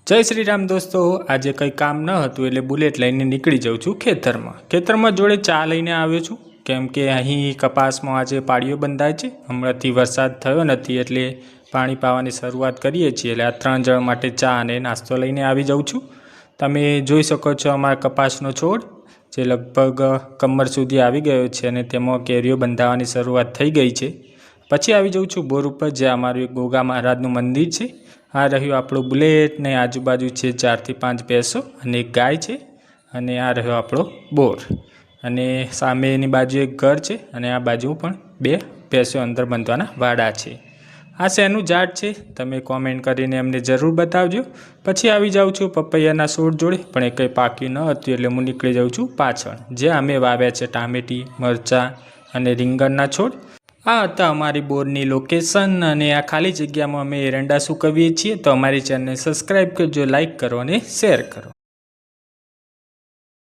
जय श्री राम दोस्तों। आज कई काम न हतुं एटले बुलेट लईने નીકળી जाऊँ छूँ खेतर में जोड़े चा लईने आव्यो छूँ केम के अहीं कपास में आज पाड़ीओ बंधाय छे। हमणांथी वरसाद थयो नथी एटले पाणी पावानी शरूआत करीए छीए एटले आ 3 जण माटे चा अने नास्तो लईने आवी जाऊँ छूँ। तमे जोई शको छो अमारा कपासनो छोड़ जे लगभग कमर सुधी आवी गयो छे अने तेमां केरीओ बंधावानी शरूआत थई गई छे। पछी आवी जाऊँ छूँ बोर पर जे अमारुं एक गोगा महाराजनुं मंदिर छे। आ रह्यो आपणो बुलेट ने आजूबाजू छे 4 થી 5 भैंसो अने एक गाय छे अने आ रह्यो आपणो बोर अने सामेनी बाजू एक घर छे अने आ बाजू पण 2 भैंसो अंदर बांधवाना वाड़ा छे। आ शेनुं झाड छे तमे कॉमेंट करीने अमने जरूर बतावजो। पछी आवी जाऊँ छुं पपैयाना छोड जोड़े पण ए कंई पाक्युं न हतुं एटले हूँ નીકળી जाऊँ छुं पाछळ जे अमे वाव्या छे टामेटी मरचा अने રીંગણના છોડ। आ हता अमारी बोरनी लोकेशन अने आ खाली जग्यामां अमे एरंडा सूकवीए छीए। तो अमारी चेनल ने सब्सक्राइब करजो, लाइक करो अने शेर करो।